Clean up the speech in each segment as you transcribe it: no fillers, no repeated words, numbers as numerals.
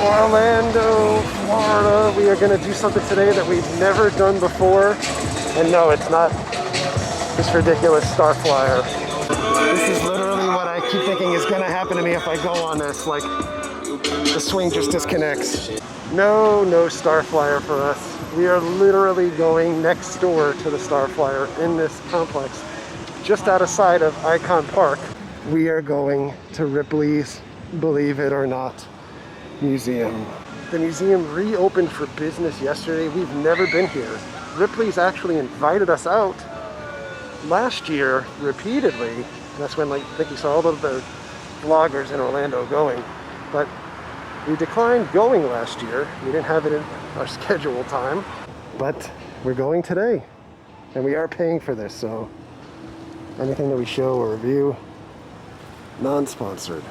Orlando, Florida. We are going to do something today that we've never done before. And no, it's not this ridiculous star flyer. This is literally what I keep thinking is going to happen to me if I go on this. Like, the swing just disconnects. No star flyer for us. We are literally going next door to the star flyer in this complex, just outside of Icon Park. We are going to Ripley's Believe It or Not museum. The museum reopened for business yesterday. We've never been here. Ripley's actually invited us out last year repeatedly. That's when, like, I think you saw all of the vloggers in Orlando going. But we declined going last year. We didn't have it in our scheduled time. But we're going today. And we are paying for this, so anything that we show or review, non-sponsored.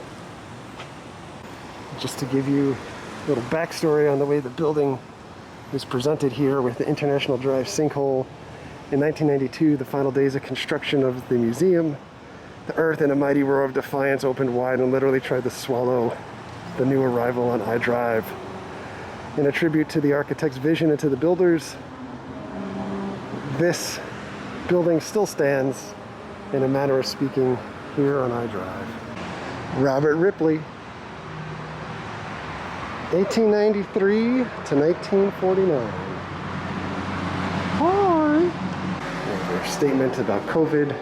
Just to give you a little backstory on the way the building was presented here with the International Drive sinkhole. In 1992, the final days of construction of the museum, the earth in a mighty roar of defiance opened wide and literally tried to swallow the new arrival on I Drive. In a tribute to the architect's vision and to the builders, this building still stands, in a manner of speaking, here on I Drive. Robert Ripley, 1893 to 1949. Hi! Their statement about COVID.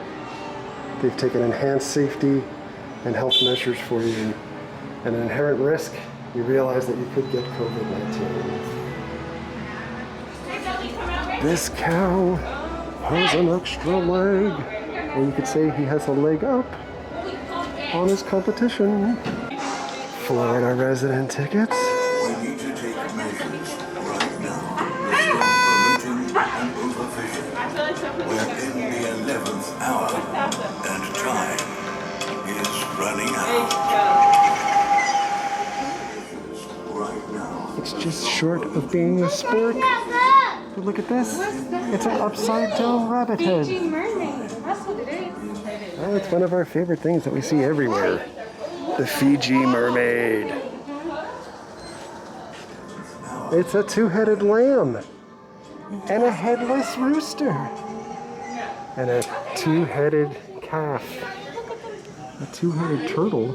They've taken enhanced safety and health measures for you. And an inherent risk, you realize that you could get COVID-19. This cow has an extra leg. Or you could say he has a leg up on his competition. Florida resident tickets. We need to take measures right now. Polluting and overfishing. We're in the 11th hour, and time is running out. Right now. It's just short of being a sport. But look at this. It's an upside down rabbit head. Fiji mermaid. That's what it is. Oh, it's one of our favorite things that we see everywhere. The Fiji mermaid. It's a two-headed lamb and a headless rooster and a two-headed calf, a two-headed turtle.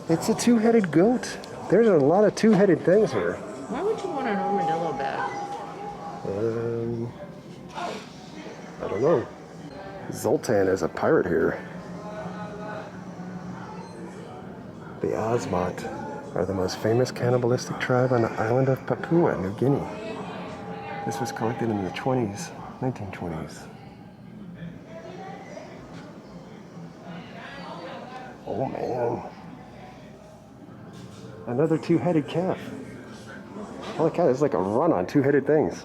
It's a two-headed goat. There's a lot of two-headed things here. Why would you want an armadillo bag? I don't know. Zoltan is a pirate here. The Osmot are the most famous cannibalistic tribe on the island of Papua, New Guinea. This was collected in the 1920s. Oh man. Another two-headed calf. Holy cow, it's like a run on two-headed things.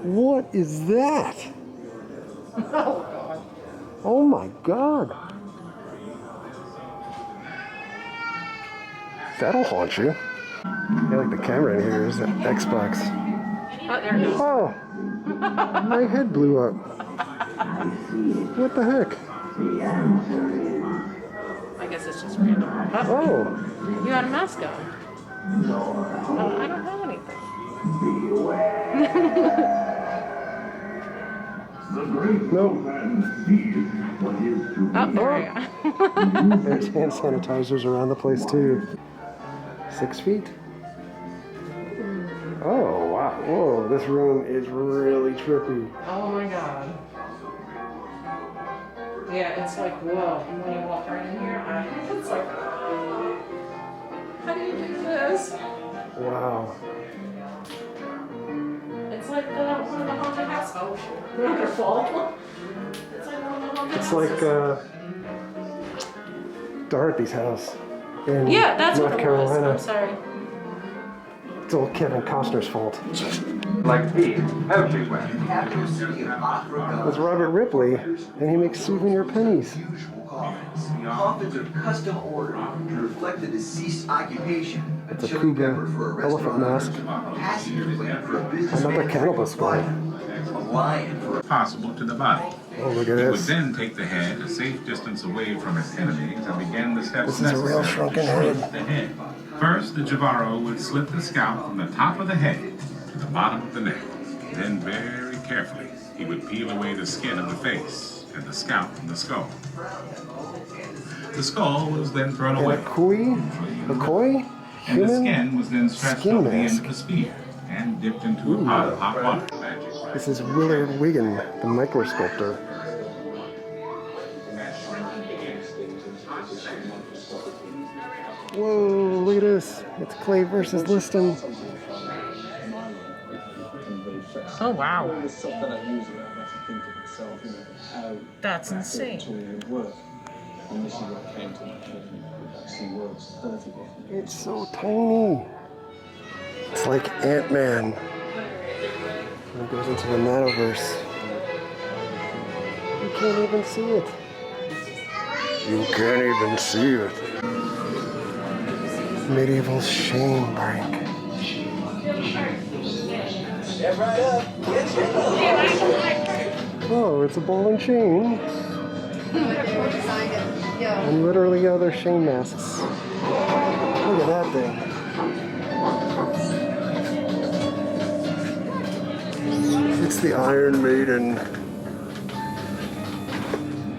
What is that? Oh God. Oh my God. That'll haunt you. Yeah, like the camera in here is an Xbox. Oh, there it goes. Oh, my head blew up. What the heck? I guess it's just random. Oh, You had a mask on. I don't have anything. nope. Oh, there we go. There's hand sanitizers around the place too. 6 feet. Oh, wow. Whoa, this room is really trippy. Oh my God. Yeah, it's like, whoa. And when you walk right in here, it's like, how do you do this? Wow. It's like one of the haunted houses. Oh, wonderful. It's like one of the haunted It's houses. like Dorothy's house in Yeah, that's North what it Carolina. was. I'm sorry. It's all Kevin Costner's fault. Like tea, everywhere. Capital city of Opera It's Robert Ripley, and he makes souvenir pennies. Coffins are custom ordered to reflect the deceased occupation. It's a cougar, elephant mask, Passenger plane for a business another cannibal skull. a lion for Possible to the body. Oh, look at He would this. then take the head a safe distance away from his enemies and begin the steps This is a real necessary shrunken to shrink head. the head. First, the Javaro would slip the scalp from the top of the head to the bottom of the neck. Then, very carefully, he would peel away the skin of the face and the scalp from the skull. The skull was then thrown And away. a koi? And the Human? skin was then stretched skin over the end mask. of the spear and dipped into a pot of hot water. Magic. This is Willard Wiggin, the microsculptor. Whoa, look at this. It's Clay versus Liston. Oh, wow. That's insane. It's so tiny. It's like Ant-Man. When it goes into the Nanoverse. You can't even see it. You can't even see it. Medieval shame break. Oh, it's a ball and chain. And literally other shame masks. Look at that thing. It's the Iron Maiden.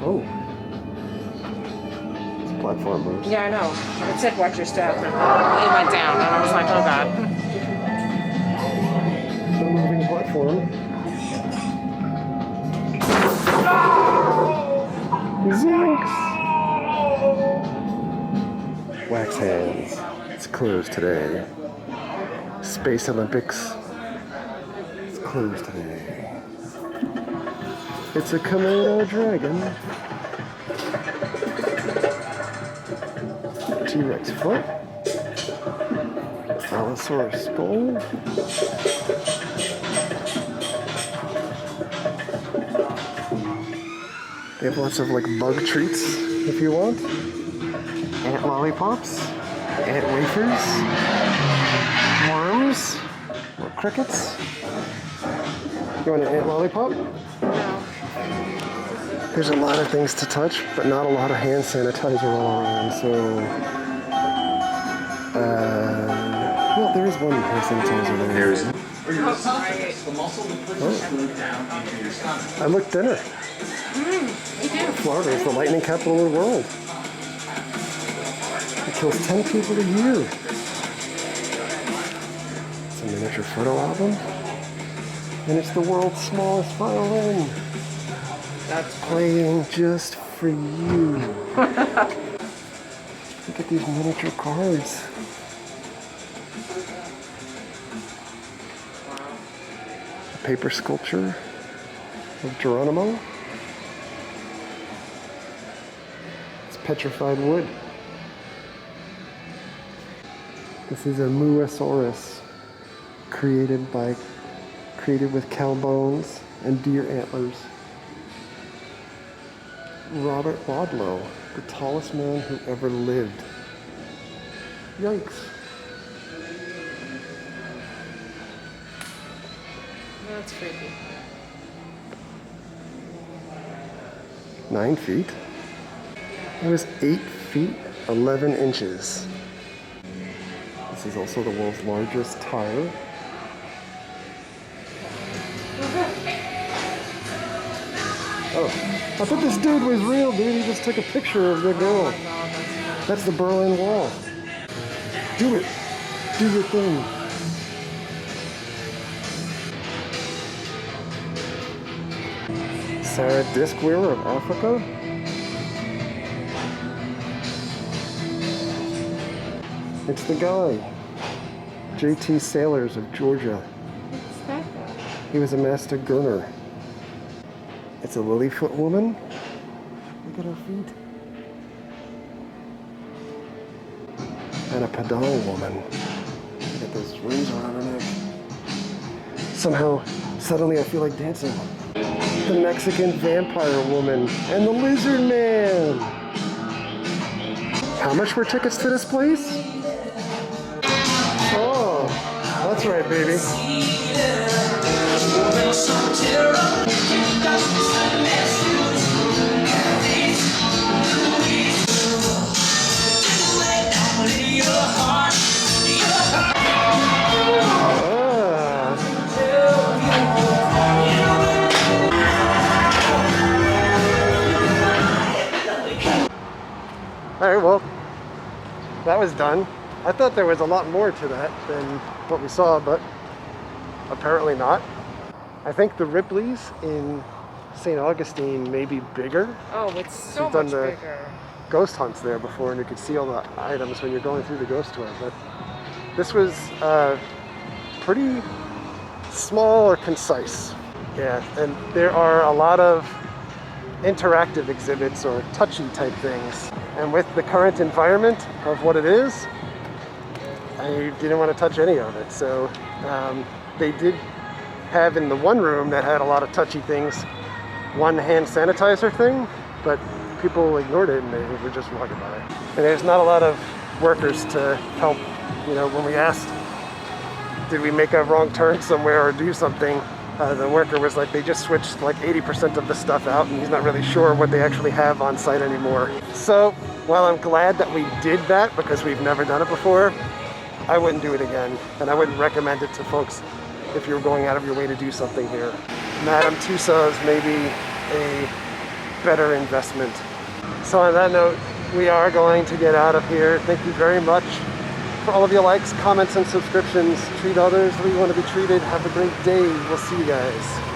Oh. It's platform moves. Yeah, I know. It said watch your step. It went down, and I was like, oh god. The moving platform. Zinks! Wax hands. It's closed today. Space Olympics. It's closed today. It's a Komodo dragon. T-Rex foot. Allosaurus skull. They have lots of like bug treats if you want. Ant lollipops, ant wafers, worms, or crickets. You want an ant lollipop? No. There's a lot of things to touch, but not a lot of hand sanitizer all around, so... well, there is one hand sanitizer there. Oh. I look thinner. Florida is the lightning capital of the world. It kills 10 people a year. It's a miniature photo album. And it's the world's smallest violin. That's Playing just for you. Look at these miniature cards. A paper sculpture of Geronimo. It's petrified wood. This is a Muosaurus created with cow bones and deer antlers. Robert Wadlow, the tallest man who ever lived. Yikes. That's freaky. 9 feet. It was 8 feet, 11 inches. This is also the world's largest tire. Oh, I thought this dude was real, dude. He just took a picture of the girl. That's the Berlin Wall. Do it. Do your thing. Sarah Discwear of Africa. It's the guy. J.T. Sailors of Georgia. What's that guy? He was a master gunner. It's a Lilyfoot woman. Look at her feet. And a Padal woman. Look at those rings around her neck. Somehow, suddenly I feel like dancing. The Mexican vampire woman and the lizard man. How much were tickets to this place? Oh, that's right, baby. Some terror, was done. I thought there was a lot more to that than what we saw, but apparently not. I think the Ripley's in St. Augustine may be bigger. Oh, it's so She's done much the bigger. ghost hunts there before, and you could see all the items when you're going through the ghost tour. But this was pretty small or concise. Yeah, and there are a lot of interactive exhibits or touchy type things. And with the current environment of what it is, I didn't want to touch any of it. So they did have in the one room that had a lot of touchy things, one hand sanitizer thing, but people ignored it and they were just walking by. And there's not a lot of workers to help. You know, when we asked, did we make a wrong turn somewhere or do something, the worker was like, they just switched like 80% of the stuff out and he's not really sure what they actually have on site anymore. So while I'm glad that we did that because we've never done it before, I wouldn't do it again. And I wouldn't recommend it to folks if you're going out of your way to do something here. Madame Tussauds may be a better investment. So on that note, we are going to get out of here. Thank you very much for all of your likes, comments, and subscriptions. Treat others the way you want to be treated. Have a great day. We'll see you guys.